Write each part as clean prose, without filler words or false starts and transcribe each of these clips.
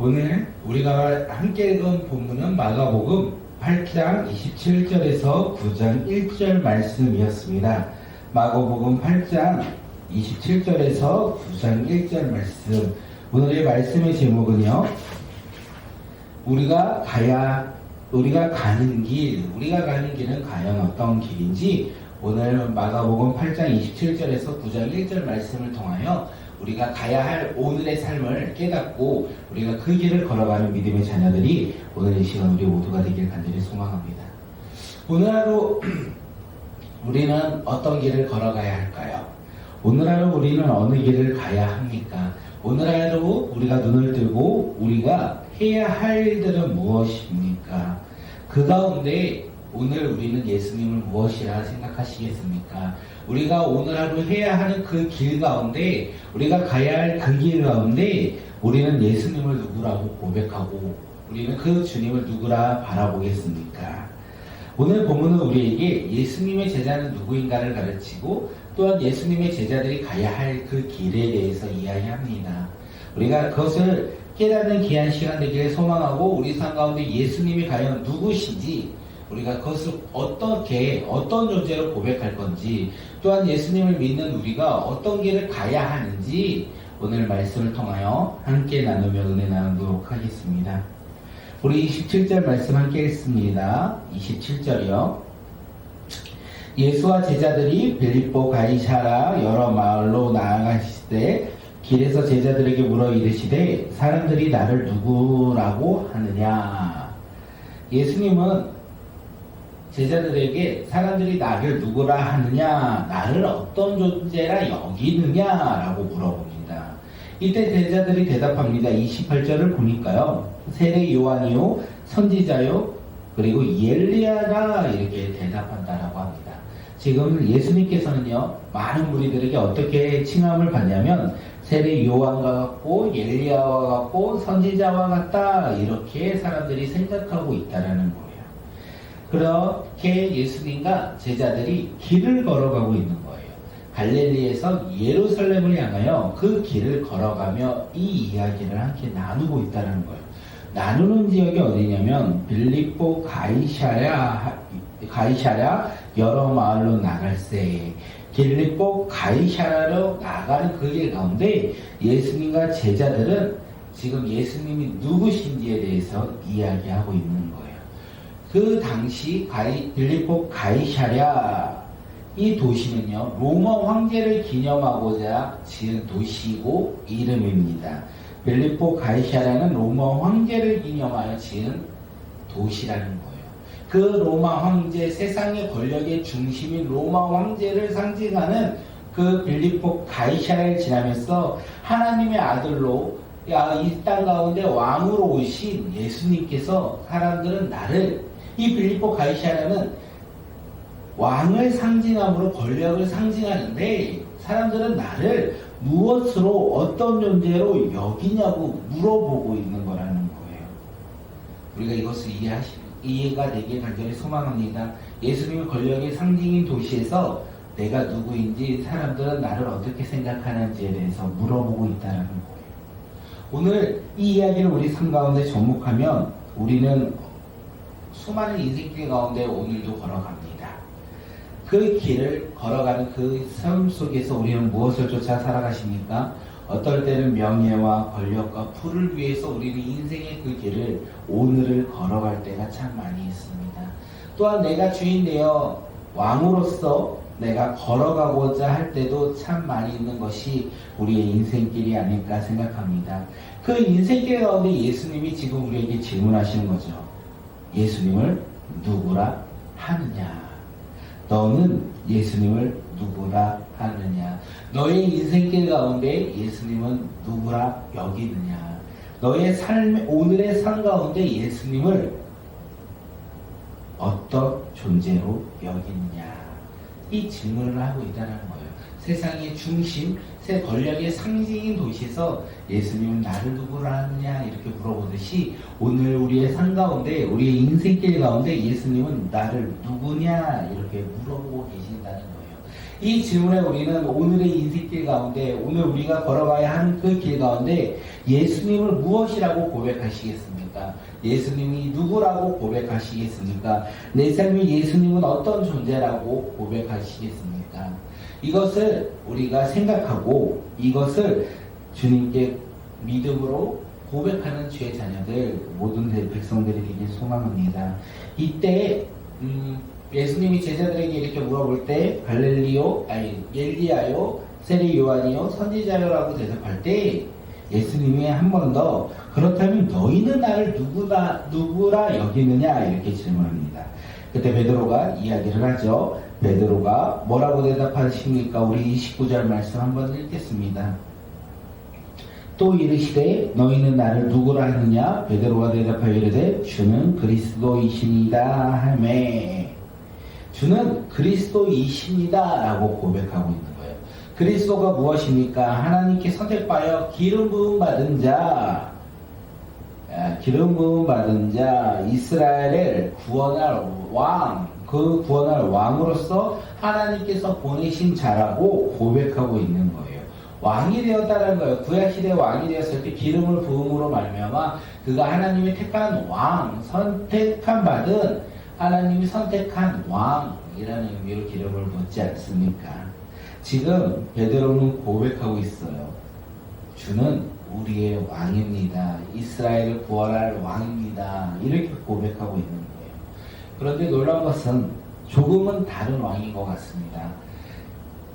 오늘 우리가 함께 읽은 본문은 마가복음 8장 27절에서 9장 1절 말씀이었습니다. 마가복음 8장 27절에서 9장 1절 말씀. 오늘의 말씀의 제목은요, 우리가 가는 길은 과연 어떤 길인지 오늘 마가복음 8장 27절에서 9장 1절 말씀을 통하여 우리가 가야 할 오늘의 삶을 깨닫고 우리가 그 길을 걸어가는 믿음의 자녀들이 오늘 이 시간 우리 모두가 되길 간절히 소망합니다. 오늘 하루 우리는 어떤 길을 걸어가야 할까요? 오늘 하루 우리는 어느 길을 가야 합니까? 오늘 하루 우리가 눈을 뜨고 우리가 해야 할 일들은 무엇입니까? 그 가운데 오늘 우리는 예수님을 무엇이라 생각하시겠습니까? 우리가 오늘 하루 해야 하는 그 길 가운데, 우리가 가야 할 그 길 가운데 우리는 예수님을 누구라고 고백하고 우리는 그 주님을 누구라 바라보겠습니까? 오늘 본문은 우리에게 예수님의 제자는 누구인가를 가르치고 또한 예수님의 제자들이 가야 할 그 길에 대해서 이야기합니다. 우리가 그것을 깨닫는 귀한 시간 되기를 소망하고 우리 삶 가운데 예수님이 과연 누구신지, 우리가 그것을 어떤 존재로 고백할 건지, 또한 예수님을 믿는 우리가 어떤 길을 가야 하는지 오늘 말씀을 통하여 함께 나누며 은혜 나누도록 하겠습니다. 우리 27절 말씀 함께 읽습니다. 27절이요. 예수와 제자들이 빌립보 가이사랴 여러 마을로 나아가실 때 길에서 제자들에게 물어 이르시되 사람들이 나를 누구라고 하느냐. 예수님은 제자들에게 사람들이 나를 누구라 하느냐, 나를 어떤 존재라 여기느냐라고 물어봅니다. 이때 제자들이 대답합니다. 28절을 보니까요, 세례 요한이요, 선지자요, 그리고 엘리야라 이렇게 대답한다라고 합니다. 지금 예수님께서는요, 많은 무리들에게 어떻게 칭함을 받냐면 세례 요한과 같고 엘리야와 같고 선지자와 같다, 이렇게 사람들이 생각하고 있다라는 거예요. 그렇게 예수님과 제자들이 길을 걸어가고 있는 거예요. 갈릴리에서 예루살렘을 향하여 그 길을 걸어가며 이 이야기를 함께 나누고 있다는 거예요. 나누는 지역이 어디냐면 빌립보 가이사랴 여러 마을로 나갈새. 빌립보 가이사랴로 나가는 그 길 가운데 예수님과 제자들은 지금 예수님이 누구신지에 대해서 이야기하고 있는 거예요. 그 당시 빌립보 가이사랴, 이 도시는요, 로마 황제를 기념하고자 지은 도시이고 이름입니다. 빌립보 가이사랴는 로마 황제를 기념하여 지은 도시라는 거예요. 그 로마 황제, 세상의 권력의 중심인 로마 황제를 상징하는 그 빌립보 가이사랴를 지나면서 하나님의 아들로 이 땅 가운데 왕으로 오신 예수님께서 사람들은 나를, 이 빌립보 가이사랴는 왕을 상징함으로 권력을 상징하는데 사람들은 나를 무엇으로, 어떤 존재로 여기냐고 물어보고 있는 거라는 거예요. 우리가 이것을 이해가 되길 간절히 소망합니다. 예수님의 권력의 상징인 도시에서 내가 누구인지 사람들은 나를 어떻게 생각하는지에 대해서 물어보고 있다는 거예요. 오늘 이 이야기를 우리 삶 가운데 접목하면 우리는 수많은 인생길 가운데 오늘도 걸어갑니다. 그 길을 걸어가는 그 삶 속에서 우리는 무엇을 쫓아 살아가십니까? 어떨 때는 명예와 권력과 부를 위해서 우리는 인생의 그 길을, 오늘을 걸어갈 때가 참 많이 있습니다. 또한 내가 주인 되어 왕으로서 내가 걸어가고자 할 때도 참 많이 있는 것이 우리의 인생길이 아닐까 생각합니다. 그 인생길 가운데 예수님이 지금 우리에게 질문하시는 거죠. 예수님을 누구라 하느냐? 너는 예수님을 누구라 하느냐? 너의 인생길 가운데 예수님은 누구라 여기느냐? 너의 오늘의 삶 가운데 예수님을 어떤 존재로 여기느냐? 이 질문을 하고 있다는 거예요. 세상의 중심, 새 권력의 상징인 도시에서 예수님은 나를 누구라 하느냐 이렇게 물어보듯이 오늘 우리의 삶 가운데, 우리의 인생길 가운데 예수님은 나를 누구냐 이렇게 물어보고 계신다는 거예요. 이 질문에 우리는 오늘의 인생길 가운데 오늘 우리가 걸어가야 하는 그 길 가운데 예수님을 무엇이라고 고백하시겠습니까? 예수님이 누구라고 고백하시겠습니까? 내 삶의 예수님은 어떤 존재라고 고백하시겠습니까? 이것을 우리가 생각하고 이것을 주님께 믿음으로 고백하는 주의 자녀들 모든 백성들이 되길 소망합니다. 이때 예수님이 제자들에게 이렇게 물어볼 때 엘리야요 세례 요한이요 선지자요라고 대답할 때 예수님이 한 번 더 그렇다면 너희는 나를 누구라 여기느냐 이렇게 질문합니다. 그때 베드로가 이야기를 하죠. 베드로가 뭐라고 대답하십니까? 우리 29절 말씀 한번 읽겠습니다. 또 이르시되 너희는 나를 누구라 하느냐? 베드로가 대답하여 이르되 주는 그리스도이십니다 하매. 주는 그리스도이십니다 라고 고백하고 있는 거예요. 그리스도가 무엇입니까? 하나님께 선택하여 기름 부음 받은 자, 이스라엘을 구원할 왕, 그 구원할 왕으로서 하나님께서 보내신 자라고 고백하고 있는 거예요. 왕이 되었다는 거예요. 구약시대 왕이 되었을 때 기름을 부음으로 말미암아 그가 하나님이 택한 왕, 하나님이 선택한 왕이라는 의미로 기름을 붓지 않습니까? 지금 베드로는 고백하고 있어요. 주는 우리의 왕입니다. 이스라엘을 구원할 왕입니다. 이렇게 고백하고 있는 거예요. 그런데 놀라운 것은 조금은 다른 왕인 것 같습니다.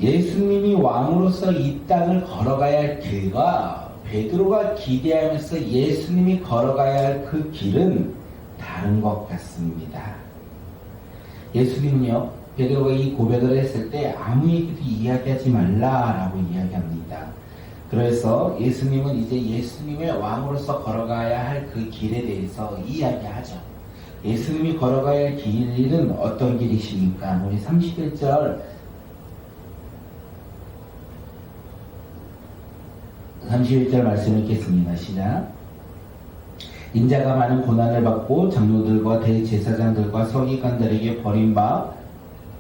예수님이 왕으로서 이 땅을 걸어가야 할 길과 베드로가 기대하면서 예수님이 걸어가야 할 그 길은 다른 것 같습니다. 예수님은요, 베드로가 이 고백을 했을 때 아무에게도 이야기하지 말라라고 이야기합니다. 그래서 예수님은 이제 예수님의 왕으로서 걸어가야 할 그 길에 대해서 이야기하죠. 예수님이 걸어가야 할 길은 어떤 길이십니까? 우리 31절 말씀 읽겠습니다. 시작. 인자가 많은 고난을 받고 장로들과 대제사장들과 서기관들에게 버림바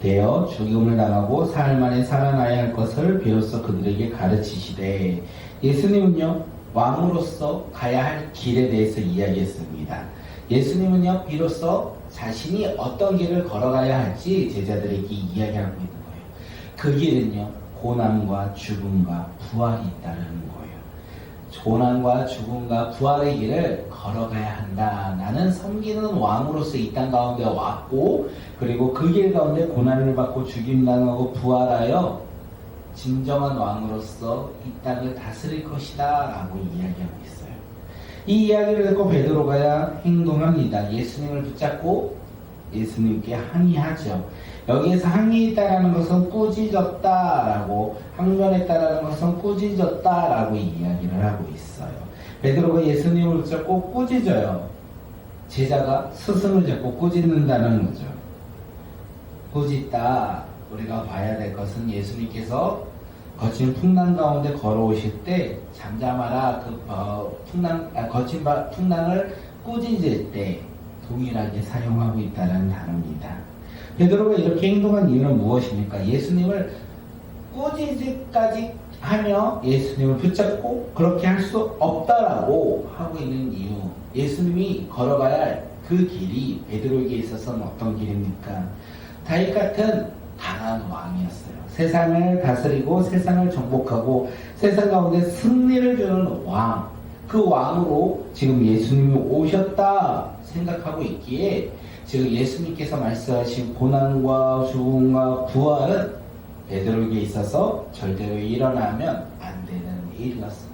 되어 죽음을 당하고 사흘 만에 살아나야 할 것을 비로소 그들에게 가르치시되. 예수님은요, 왕으로서 가야 할 길에 대해서 이야기했습니다. 예수님은요, 비로소 자신이 어떤 길을 걸어가야 할지 제자들에게 이야기하고 있는 거예요. 그 길은요, 고난과 죽음과 부활이 있다는 거예요. 고난과 죽음과 부활의 길을 걸어가야 한다. 나는 섬기는 왕으로서 이 땅 가운데 왔고, 그리고 그 길 가운데 고난을 받고 죽임당하고 부활하여 진정한 왕으로서 이 땅을 다스릴 것이다 라고 이야기하고 있어요. 이 이야기를 듣고 베드로가 행동합니다. 예수님을 붙잡고 예수님께 항의하죠. 여기에서 항의했다라는 것은 꾸짖었다라고, 항변했다라는 것은 꾸짖었다라고 이야기를 하고 있어요. 베드로가 예수님을 붙잡고 꾸짖어요. 제자가 스승을 잡고 꾸짖는다는 거죠. 꾸짖다. 우리가 봐야 될 것은 예수님께서 거친 풍랑 가운데 걸어오실 때 잠잠하라, 거친 풍랑을 꾸짖을 때 동일하게 사용하고 있다는 단어입니다. 베드로가 이렇게 행동한 이유는 무엇입니까? 예수님을 꾸짖기까지 하며 예수님을 붙잡고 그렇게 할 수 없다라고 하고 있는 이유. 예수님이 걸어가야 할 그 길이 베드로에게 있어서는 어떤 길입니까? 다윗 같은 강한 왕이었어요. 세상을 다스리고 세상을 정복하고 세상 가운데 승리를 주는 왕. 그 왕으로 지금 예수님이 오셨다 생각하고 있기에 지금 예수님께서 말씀하신 고난과 죽음과 부활은 베드로에게 있어서 절대로 일어나면 안 되는 일이었습니다.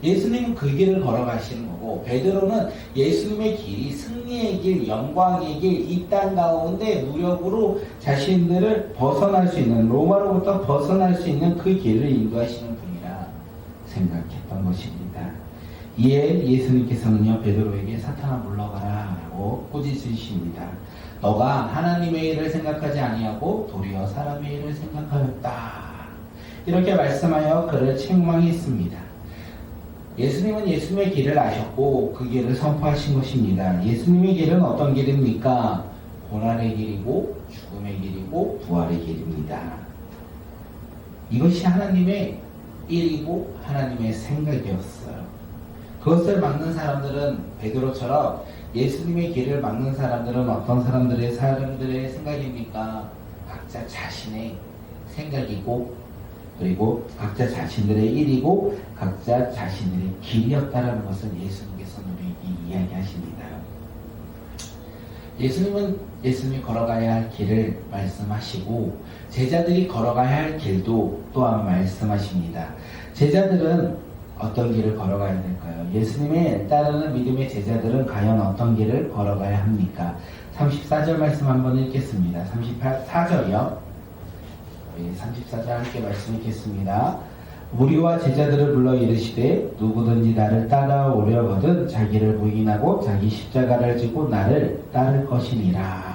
예수님은 그 길을 걸어가시는 거고, 베드로는 예수님의 길이 승리의 길, 영광의 길, 이 땅 가운데 무력으로 자신들을 벗어날 수 있는, 로마로부터 벗어날 수 있는 그 길을 인도하시는 분이라 생각했던 것입니다. 이에 예수님께서는요, 베드로에게 사탄아 물러가라 라고 꾸짖으십니다. 너가 하나님의 일을 생각하지 아니하고 도리어 사람의 일을 생각하였다. 이렇게 말씀하여 그를 책망했습니다. 예수님은 예수님의 길을 아셨고 그 길을 선포하신 것입니다. 예수님의 길은 어떤 길입니까? 고난의 길이고 죽음의 길이고 부활의 길입니다. 이것이 하나님의 일이고 하나님의 생각이었어요. 그것을 막는 사람들은 베드로처럼 예수님의 길을 막는 사람들은 어떤 사람들의 생각입니까? 각자 자신의 생각이고 그리고 각자 자신들의 일이고 각자 자신들의 길이었다라는 것을 예수님께서 우리에게 이야기하십니다. 예수님이 걸어가야 할 길을 말씀하시고 제자들이 걸어가야 할 길도 또한 말씀하십니다. 제자들은 어떤 길을 걸어가야 될까요? 예수님의 따르는 믿음의 제자들은 과연 어떤 길을 걸어가야 합니까? 34절 말씀 한번 읽겠습니다. 34절이요. 34절 함께 말씀 읽겠습니다. 무리와 제자들을 불러 이르시되 누구든지 나를 따라오려거든 자기를 부인하고 자기 십자가를 지고 나를 따를 것이니라.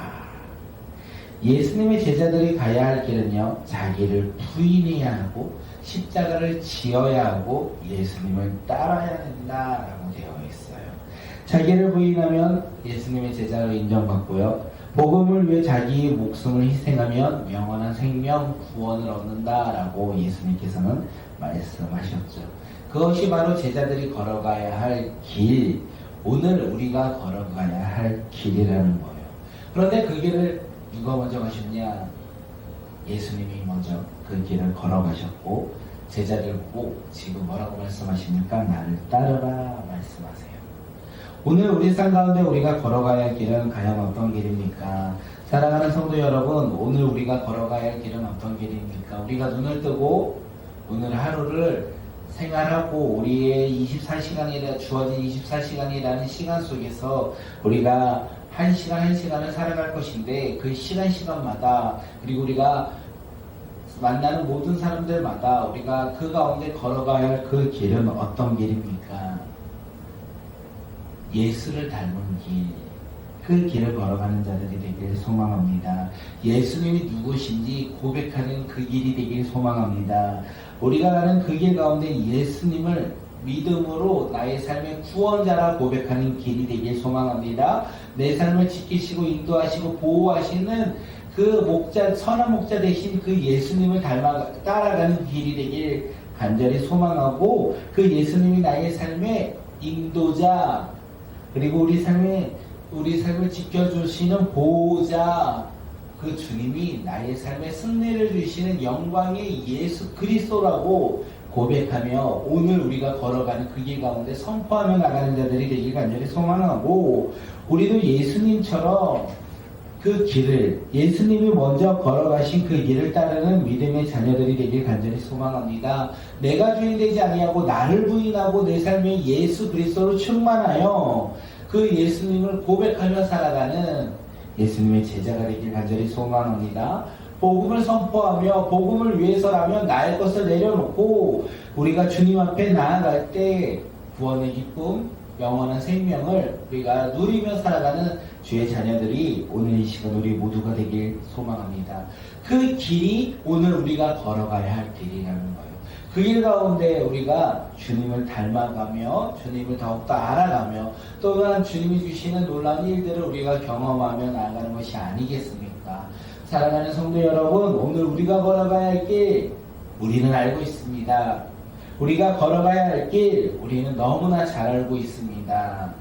예수님의 제자들이 가야 할 길은요, 자기를 부인해야 하고 십자가를 지어야 하고 예수님을 따라야 된다라고 되어 있어요. 자기를 부인하면 예수님의 제자로 인정받고요, 복음을 위해 자기 목숨을 희생하면 영원한 생명 구원을 얻는다라고 예수님께서는 말씀하셨죠. 그것이 바로 제자들이 걸어가야 할 길, 오늘 우리가 걸어가야 할 길이라는 거예요. 그런데 그 길을 누가 먼저 가셨냐? 예수님이 먼저 그 길을 걸어가셨고 제자들 보고 지금 뭐라고 말씀하십니까? 나를 따르라 말씀하세요. 오늘 우리 삶 가운데 우리가 걸어가야 할 길은 과연 어떤 길입니까? 사랑하는 성도 여러분, 오늘 우리가 걸어가야 할 길은 어떤 길입니까? 우리가 눈을 뜨고 오늘 하루를 생활하고 우리의 24시간이라 주어진 24시간이라는 시간 속에서 우리가 한 시간을 살아갈 것인데 그 시간마다 그리고 우리가 만나는 모든 사람들마다 우리가 그 가운데 걸어가야 할 그 길은 어떤 길입니까? 예수를 닮은 길, 그 길을 걸어가는 자들이 되길 소망합니다. 예수님이 누구신지 고백하는 그 길이 되길 소망합니다. 우리가 가는 그 길 가운데 예수님을 믿음으로 나의 삶의 구원자라 고백하는 길이 되길 소망합니다. 내 삶을 지키시고 인도하시고 보호하시는 그 목자, 선한 목자 되신 그 예수님을 따라가는 길이 되길 간절히 소망하고 그 예수님이 나의 삶의 인도자 그리고 우리 삶을 지켜주시는 보호자 그 주님이 나의 삶에 승리를 주시는 영광의 예수 그리스도라고 고백하며 오늘 우리가 걸어가는 그 길 가운데 선포하며 나가는 자들이 되길 간절히 소망하고 우리도 예수님처럼 그 길을 예수님이 먼저 걸어가신 그 길을 따르는 믿음의 자녀들이 되길 간절히 소망합니다. 내가 주인 되지 아니하고 나를 부인하고 내 삶에 예수 그리스도로 충만하여 그 예수님을 고백하며 살아가는 예수님의 제자가 되길 간절히 소망합니다. 복음을 선포하며 복음을 위해서라면 나의 것을 내려놓고 우리가 주님 앞에 나아갈 때 구원의 기쁨, 영원한 생명을 우리가 누리며 살아가는 주의 자녀들이 오늘 이 시간 우리 모두가 되길 소망합니다. 그 길이 오늘 우리가 걸어가야 할 길이라는 거예요. 그 길 가운데 우리가 주님을 닮아가며 주님을 더욱더 알아가며 또한 주님이 주시는 놀라운 일들을 우리가 경험하며 나아가는 것이 아니겠습니까? 사랑하는 성도 여러분, 오늘 우리가 걸어가야 할 길 우리는 알고 있습니다. 우리가 걸어가야 할 길 우리는 너무나 잘 알고 있습니다.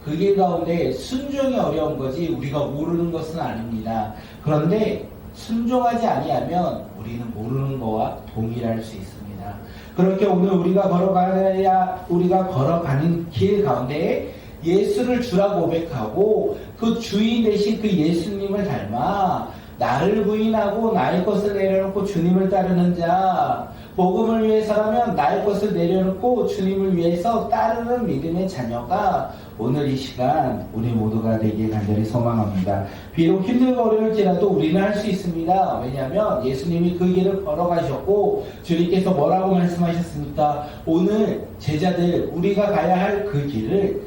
그 길 가운데 순종이 어려운 거지 우리가 모르는 것은 아닙니다. 그런데 순종하지 아니하면 우리는 모르는 거와 동일할 수 있습니다. 그렇게 오늘 우리가 걸어가는 길 가운데 예수를 주라 고백하고 그 주인 되신 그 예수님을 닮아 나를 부인하고 나의 것을 내려놓고 주님을 따르는 자, 복음을 위해서라면 나의 것을 내려놓고 주님을 위해서 따르는 믿음의 자녀가 오늘 이 시간 우리 모두가 되길 간절히 소망합니다. 비록 힘들고 어려울지라도 우리는 할 수 있습니다. 왜냐하면 예수님이 그 길을 걸어가셨고 주님께서 뭐라고 말씀하셨습니까? 오늘 제자들 우리가 가야 할 그 길을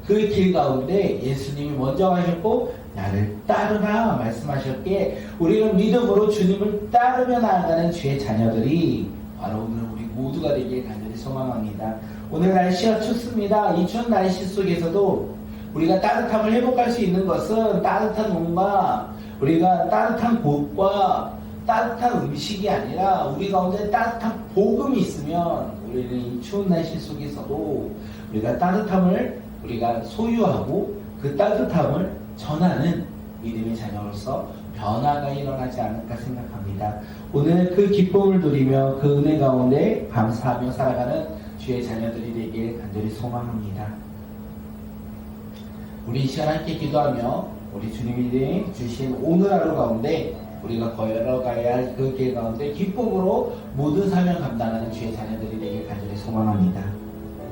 그 길 가운데 예수님이 먼저 가셨고 나를 따르라 말씀하셨기에 우리는 믿음으로 주님을 따르며 나아가는 주의 자녀들이 바로 오늘 우리 모두가 되길 간절히 소망합니다. 오늘 날씨가 춥습니다. 이 추운 날씨 속에서도 우리가 따뜻함을 회복할 수 있는 것은 따뜻한 옷과 우리가 따뜻한 곳과 따뜻한 음식이 아니라 우리 가운데 따뜻한 복음이 있으면 우리는 이 추운 날씨 속에서도 우리가 따뜻함을 우리가 소유하고 그 따뜻함을 전하는 믿음의 자녀로서 변화가 일어나지 않을까 생각합니다. 오늘 그 기쁨을 누리며 그 은혜 가운데 감사하며 살아가는 주의 자녀들이 되길 간절히 소망합니다. 우리 이 시간 함께 기도하며 우리 주님이 주신 오늘 하루 가운데 우리가 걸어가야 할 그 길 가운데 기쁨으로 모든 사명 감당하는 주의 자녀들이 되길 간절히 소망합니다.